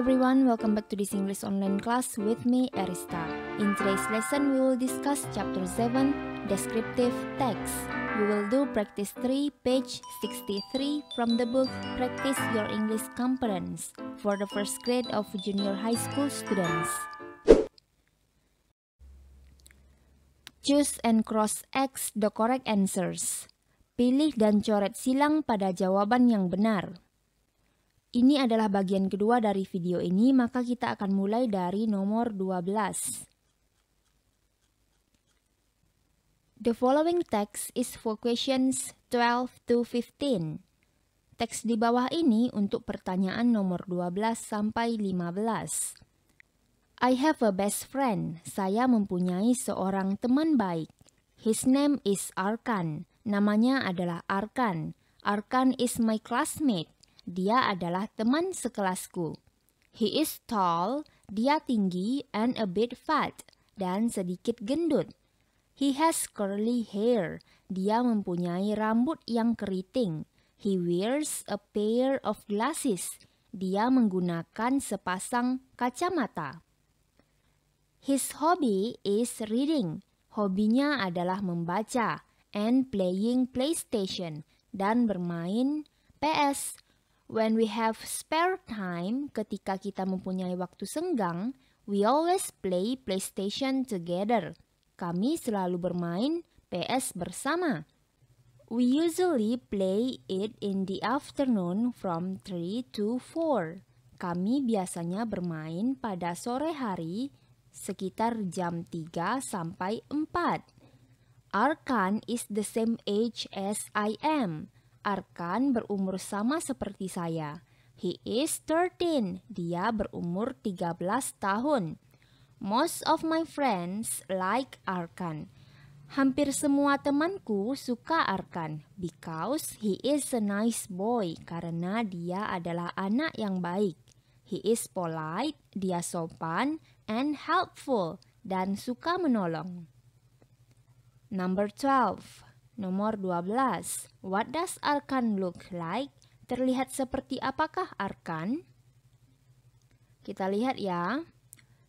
everyone, welcome back to this English online class with me, Arista. In today's lesson, we will discuss Chapter 7, Descriptive Text. We will do Practice 3, page 63 from the book Practice Your English Competence for the first grade of junior high school students. Choose and cross-X the correct answers. Pilih dan coret silang pada jawaban yang benar. Ini adalah bagian kedua dari video ini, maka kita akan mulai dari nomor 12. The following text is for questions 12 to 15. Teks di bawah ini untuk pertanyaan nomor 12 sampai 15. I have a best friend. Saya mempunyai seorang teman baik. His name is Arkan. Namanya adalah Arkan. Arkan is my classmate. Dia adalah teman sekelasku. He is tall, dia tinggi, and a bit fat, dan sedikit gendut. He has curly hair, dia mempunyai rambut yang keriting. He wears a pair of glasses, dia menggunakan sepasang kacamata. His hobby is reading, hobinya adalah membaca, and playing PlayStation, dan bermain PS. When we have spare time, ketika kita mempunyai waktu senggang, we always play PlayStation together. Kami selalu bermain PS bersama. We usually play it in the afternoon from 3 to 4. Kami biasanya bermain pada sore hari sekitar jam 3 sampai 4. Arkan is the same age as I am. Arkan berumur sama seperti saya. He is 13. Dia berumur 13 tahun. Most of my friends like Arkan. Hampir semua temanku suka Arkan because he is a nice boy, karena dia adalah anak yang baik. He is polite, dia sopan, and helpful, dan suka menolong. Number 12. Nomor 12. What does Arkan look like? Terlihat seperti apakah Arkan? Kita lihat ya.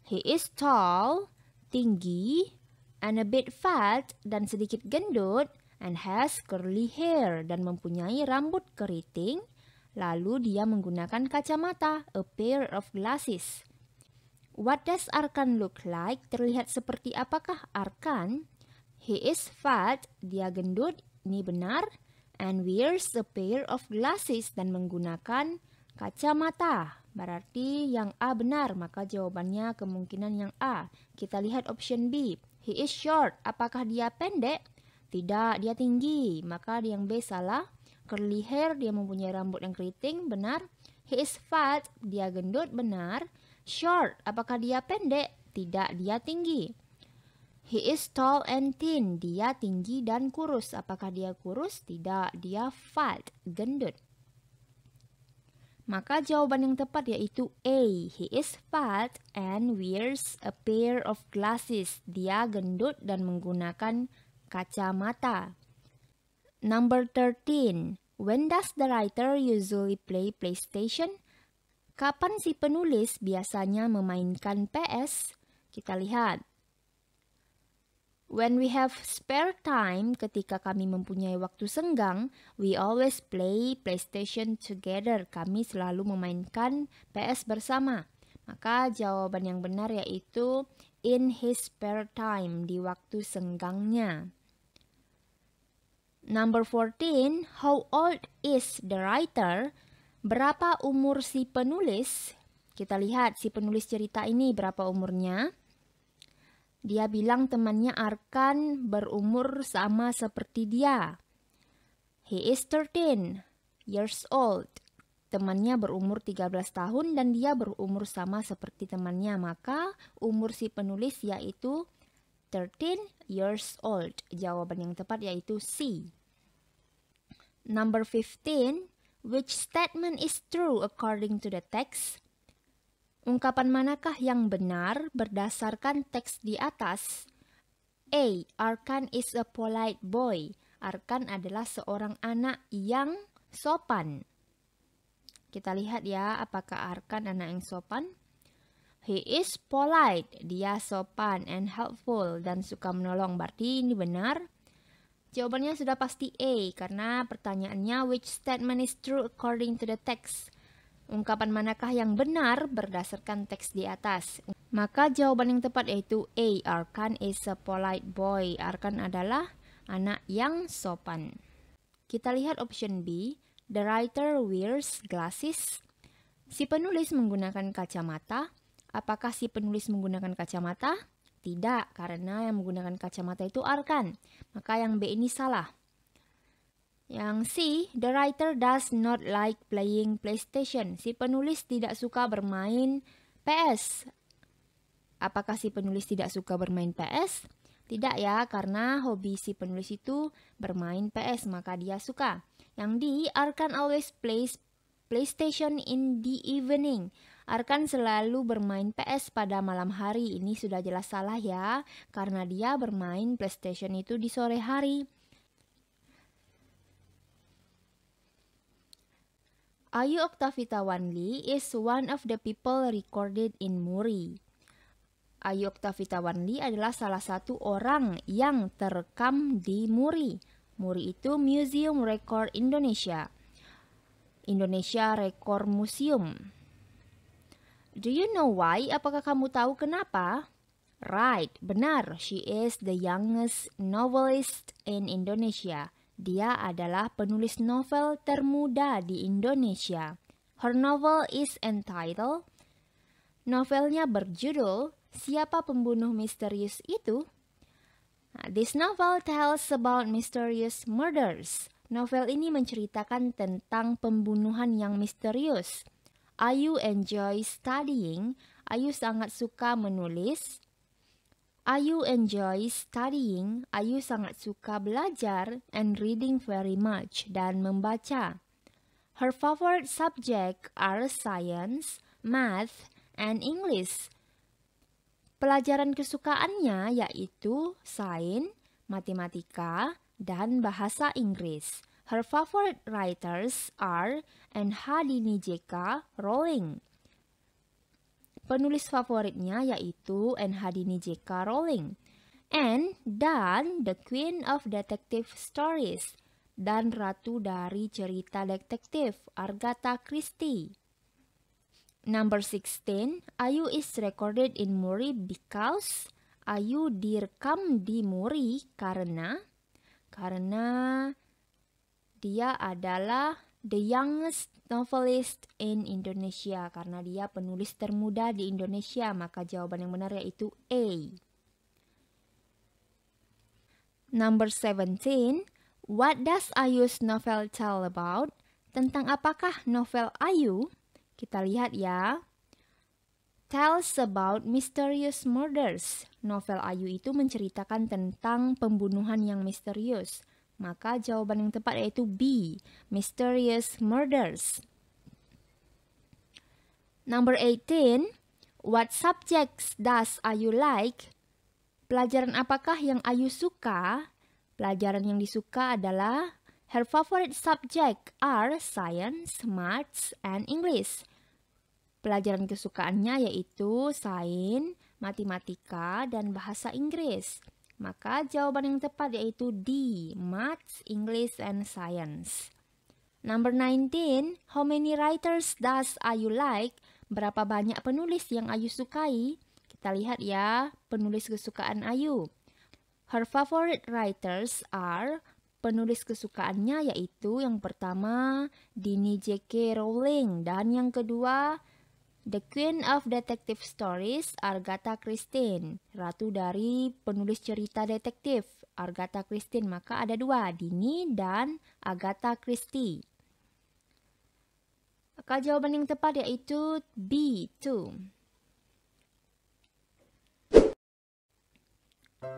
He is tall, tinggi, and a bit fat, dan sedikit gendut, and has curly hair, dan mempunyai rambut keriting. Lalu dia menggunakan kacamata, a pair of glasses. What does Arkan look like? Terlihat seperti apakah Arkan? He is fat, dia gendut, ini benar, and wears a pair of glasses, dan menggunakan kacamata. Berarti yang A benar, maka jawabannya kemungkinan yang A. Kita lihat option B. He is short, apakah dia pendek? Tidak, dia tinggi, maka yang B salah. Curly hair, dia mempunyai rambut yang keriting, benar. He is fat, dia gendut, benar. Short, apakah dia pendek? Tidak, dia tinggi. He is tall and thin. Dia tinggi dan kurus. Apakah dia kurus? Tidak, dia fat, gendut. Maka jawaban yang tepat yaitu A. He is fat and wears a pair of glasses. Dia gendut dan menggunakan kacamata. Number 13. When does the writer usually play PlayStation? Kapan si penulis biasanya memainkan PS? Kita lihat. When we have spare time, ketika kami mempunyai waktu senggang, we always play PlayStation together. Kami selalu memainkan PS bersama. Maka jawaban yang benar yaitu in his spare time, di waktu senggangnya. Number 14, how old is the writer? Berapa umur si penulis? Kita lihat si penulis cerita ini berapa umurnya. Dia bilang temannya Arkan berumur sama seperti dia. He is 13 years old. Temannya berumur 13 tahun dan dia berumur sama seperti temannya. Maka umur si penulis yaitu 13 years old. Jawaban yang tepat yaitu C. Number 15. Which statement is true according to the text? Ungkapan manakah yang benar berdasarkan teks di atas? A. Arkan is a polite boy. Arkan adalah seorang anak yang sopan. Kita lihat ya, apakah Arkan anak yang sopan? He is polite, dia sopan and helpful dan suka menolong. Berarti ini benar. Jawabannya sudah pasti A, karena pertanyaannya which statement is true according to the text? Ungkapan manakah yang benar berdasarkan teks di atas? Maka jawaban yang tepat yaitu A, Arkan is a polite boy. Arkan adalah anak yang sopan. Kita lihat option B, the writer wears glasses. Si penulis menggunakan kacamata. Apakah si penulis menggunakan kacamata? Tidak, karena yang menggunakan kacamata itu Arkan. Maka yang B ini salah. Yang C, the writer does not like playing PlayStation. Si penulis tidak suka bermain PS. Apakah si penulis tidak suka bermain PS? Tidak ya, karena hobi si penulis itu bermain PS, maka dia suka. Yang D, Arkan always plays PlayStation in the evening. Arkan selalu bermain PS pada malam hari. Ini sudah jelas salah ya, karena dia bermain PlayStation itu di sore hari. Ayu Oktavita Wanli is one of the people recorded in Muri. Ayu Oktavita Wanli adalah salah satu orang yang terekam di Muri. Muri itu Museum Record Indonesia. Indonesia Record Museum. Do you know why? Apakah kamu tahu kenapa? Right, benar. She is the youngest novelist in Indonesia. Dia adalah penulis novel termuda di Indonesia. Her novel is entitled. Novelnya berjudul Siapa Pembunuh Misterius Itu? This novel tells about mysterious murders. Novel ini menceritakan tentang pembunuhan yang misterius. Ayu enjoys studying. Ayu sangat suka menulis. Ayu enjoys studying. Ayu sangat suka belajar and reading very much dan membaca. Her favorite subject are science, math, and English. Pelajaran kesukaannya yaitu sains, matematika, dan bahasa Inggris. Her favorite writers are N.H. J.K. Rowling. Penulis favoritnya yaitu N.H. J.K. Rowling. Dan the Queen of Detective Stories. Dan Ratu dari Cerita Detektif, Agatha Christie. Number 16, Ayu is recorded in Muri because Ayu direkam di Muri karena dia adalah the youngest novelist in Indonesia, karena dia penulis termuda di Indonesia, maka jawaban yang benar yaitu A. Number 17, what does Ayu's novel tell about? Tentang apakah novel Ayu? Kita lihat ya. Tells about mysterious murders. Novel Ayu itu menceritakan tentang pembunuhan yang misterius. Maka jawaban yang tepat yaitu B, mysterious murders. Number 18, what subjects does Ayu like? Pelajaran apakah yang Ayu suka? Pelajaran yang disuka adalah her favorite subject are science, maths, and English. Pelajaran kesukaannya yaitu sains, matematika, dan bahasa Inggris. Maka jawaban yang tepat yaitu D, Maths, English, and Science. Number 19, how many writers does Ayu like? Berapa banyak penulis yang Ayu sukai? Kita lihat ya, penulis kesukaan Ayu. Her favorite writers are, penulis kesukaannya yaitu yang pertama Dini J.K. Rowling, dan yang kedua The Queen of Detective Stories, Agatha Christie. Ratu dari penulis cerita detektif, Agatha Christie. Maka ada dua, Dini dan Agatha Christie. Maka jawaban yang tepat yaitu B, 2.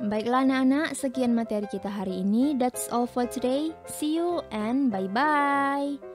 Baiklah anak-anak, sekian materi kita hari ini. That's all for today. See you and bye-bye.